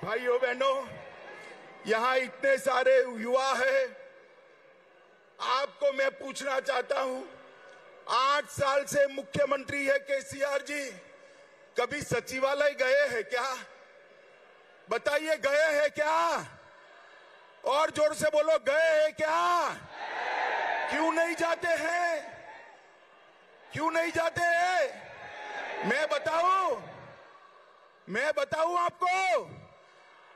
भाइयों बहनों, यहाँ इतने सारे युवा हैं, आपको मैं पूछना चाहता हूँ, 8 साल से मुख्यमंत्री है केसीआर जी, कभी सचिवालय गए हैं क्या? बताइए, गए हैं क्या? और जोर से बोलो, गए हैं क्या? क्यों नहीं जाते हैं? क्यों नहीं जाते हैं? मैं बताऊं आपको,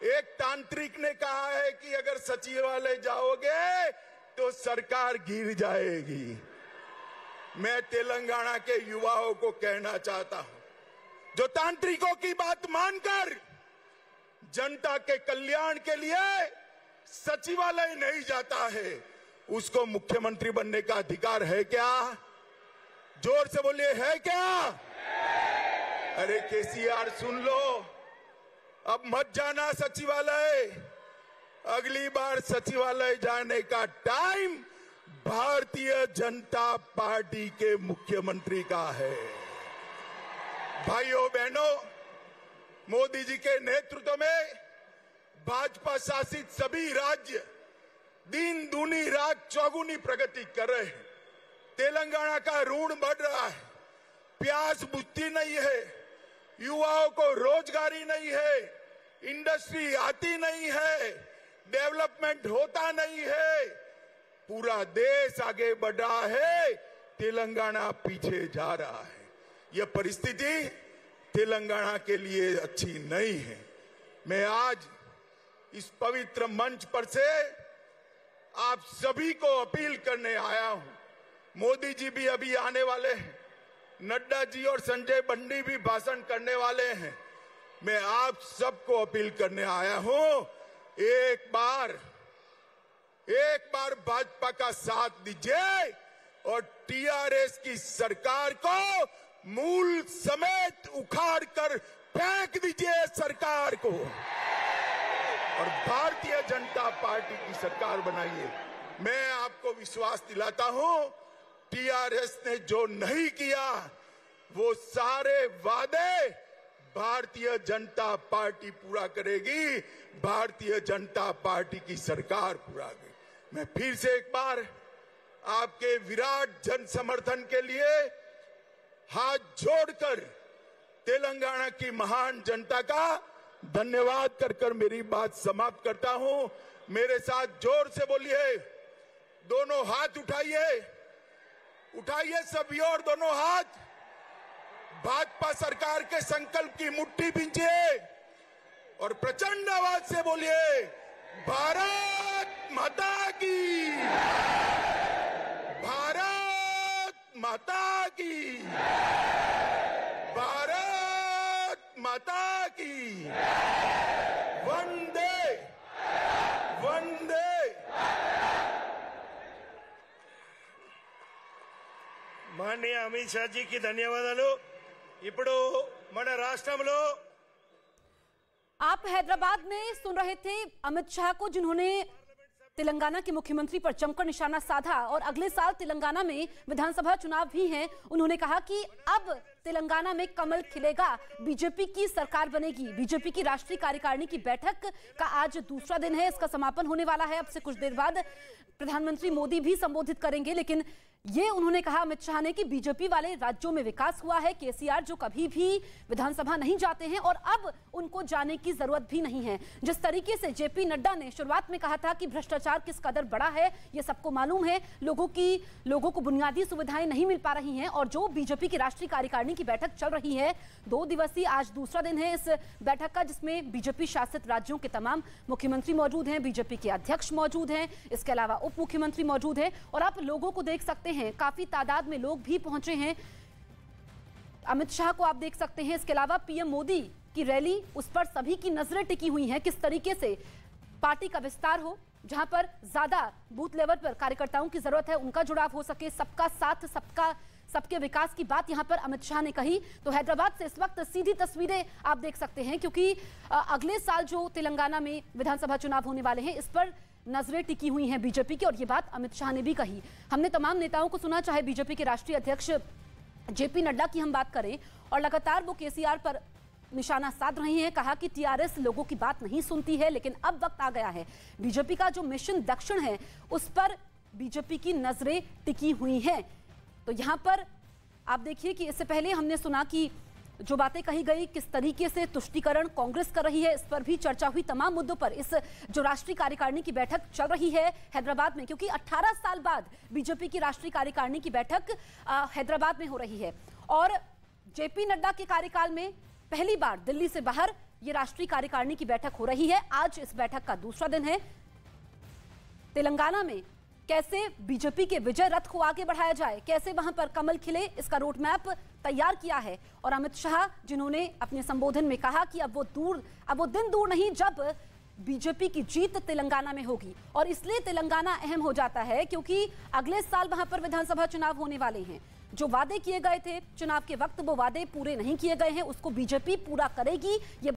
एक तांत्रिक ने कहा है कि अगर सचिवालय जाओगे तो सरकार गिर जाएगी। मैं तेलंगाना के युवाओं को कहना चाहता हूं, जो तांत्रिकों की बात मानकर जनता के कल्याण के लिए सचिवालय नहीं जाता है, उसको मुख्यमंत्री बनने का अधिकार है क्या? जोर से बोलिए, है क्या? अरे केसीआर, सुन लो, अब मत जाना सचिवालय। अगली बार सचिवालय जाने का टाइम भारतीय जनता पार्टी के मुख्यमंत्री का है। भाइयों बहनों, मोदी जी के नेतृत्व में भाजपा शासित सभी राज्य दिन दूनी रात चौगुनी प्रगति कर रहे हैं। तेलंगाना का ऋण बढ़ रहा है, प्यास बुझती नहीं है, युवाओं को रोजगारी नहीं है, इंडस्ट्री आती नहीं है, डेवलपमेंट होता नहीं है, पूरा देश आगे बढ़ रहा है, तेलंगाना पीछे जा रहा है। यह परिस्थिति तेलंगाना के लिए अच्छी नहीं है। मैं आज इस पवित्र मंच पर से आप सभी को अपील करने आया हूं। मोदी जी भी अभी आने वाले हैं, नड्डा जी और संजय बंडी भी भाषण करने वाले हैं। मैं आप सबको अपील करने आया हूं, एक बार भाजपा का साथ दीजिए और टीआरएस की सरकार को मूल समेत उखाड़ कर फेंक दीजिए सरकार को, और भारतीय जनता पार्टी की सरकार बनाइए। मैं आपको विश्वास दिलाता हूं, टीआरएस ने जो नहीं किया वो सारे वादे भारतीय जनता पार्टी पूरा करेगी, भारतीय जनता पार्टी की सरकार पूरा करेगी। मैं फिर से एक बार आपके विराट जन समर्थन के लिए हाथ जोड़कर तेलंगाना की महान जनता का धन्यवाद कर मेरी बात समाप्त करता हूं। मेरे साथ जोर से बोलिए, दोनों हाथ उठाइए, उठाइए सभी और दोनों हाथ, भाजपा सरकार के संकल्प की मुट्ठी भींचिए और प्रचंड आवाज से बोलिए, भारत माता की, भारत माता की, भारत माता की, वंदे वंदे। माननीय अमित शाह जी की धन्यवादाలు। ఇప్పుడు మన రాష్ట్రంలో आप हैदराबाद में सुन रहे थे अमित शाह को, जिन्होंने तेलंगाना के मुख्यमंत्री पर जमकर निशाना साधा और अगले साल तेलंगाना में विधानसभा चुनाव भी हैं। उन्होंने कहा कि अब तेलंगाना में कमल खिलेगा, बीजेपी की सरकार बनेगी। बीजेपी की राष्ट्रीय कार्यकारिणी की बैठक का आज दूसरा दिन है, इसका समापन होने वाला है। अब से कुछ देर बाद प्रधानमंत्री मोदी भी संबोधित करेंगे, लेकिन ये उन्होंने कहा अमित शाह ने कि बीजेपी वाले राज्यों में विकास हुआ है। केसीआर जो कभी भी विधानसभा नहीं जाते हैं और अब उनको जाने की जरूरत भी नहीं है। जिस तरीके से जेपी नड्डा ने शुरुआत में कहा था कि भ्रष्टाचार किस कदर बड़ा है, ये सबको मालूम है, लोगों को बुनियादी सुविधाएं नहीं मिल पा रही हैं, और जो बीजेपी की राष्ट्रीय कार्यकारिणी की बैठक चल रही है, 2 दिवसीय आज दूसरा दिन है इस बैठक का, जिसमें बीजेपी शासित राज्यों के तमाम मुख्यमंत्री मौजूद हैं, बीजेपी के अध्यक्ष मौजूद हैं, इसके अलावा उप मुख्यमंत्री मौजूद हैं, और आप लोगों को देख सकते हैं, काफी तादाद में लोग भी पहुंचे हैं। अमित शाह को आप देख सकते हैं, इसके अलावा पीएम मोदी की रैली, उस पर सभी की नजरें टिकी हुई हैं, किस तरीके से पार्टी का विस्तार हो, जहां पर ज्यादा बूथ लेवल पर कार्यकर्ताओं की जरूरत है, उनका जुड़ाव हो सके, सबका साथ, सबके विकास की बात यहां पर अमित शाह ने कही। तो हैदराबाद से इस वक्त सीधी तस्वीरें आप देख सकते हैं, क्योंकि अगले साल जो तेलंगाना में विधानसभा चुनाव होने वाले हैं, इस पर नजरें टिकी हुई हैं बीजेपी की, और ये बात अमित शाह ने भी कही। हमने तमाम नेताओं को सुना, चाहे बीजेपी के राष्ट्रीय अध्यक्ष जेपी नड्डा की हम बात करें, और लगातार वो केसीआर पर निशाना साध रही हैं। कहा कि टीआरएस लोगों की बात नहीं सुनती है, लेकिन अब वक्त आ गया है। बीजेपी का जो मिशन दक्षिण है उस पर बीजेपी की नजरें टिकी हुई हैं। तो यहां पर आप देखिए कि इससे पहले हमने सुना कि जो बातें कही गई, किस तरीके से तुष्टीकरण कांग्रेस कर रही है, इस पर भी चर्चा हुई। तमाम मुद्दों पर इस जो राष्ट्रीय कार्यकारिणी की बैठक चल रही है हैदराबाद में, क्योंकि 18 साल बाद बीजेपी की राष्ट्रीय कार्यकारिणी की बैठक हैदराबाद में हो रही है। और जेपी नड्डा के कार्यकाल में पहली बार दिल्ली से बाहर ये राष्ट्रीय कार्यकारिणी की बैठक हो रही है। आज इस बैठक का दूसरा दिन है। तेलंगाना में कैसे बीजेपी के विजय रथ को आगे बढ़ाया जाए, कैसे वहां पर कमल खिले, इसका रोड मैप तैयार किया है। और अमित शाह जिन्होंने अपने संबोधन में कहा कि अब वो दिन दूर नहीं जब बीजेपी की जीत तेलंगाना में होगी। और इसलिए तेलंगाना अहम हो जाता है क्योंकि अगले साल वहां पर विधानसभा चुनाव होने वाले हैं। जो वादे किए गए थे चुनाव के वक्त, वो वादे पूरे नहीं किए गए हैं, उसको बीजेपी पूरा करेगी। ये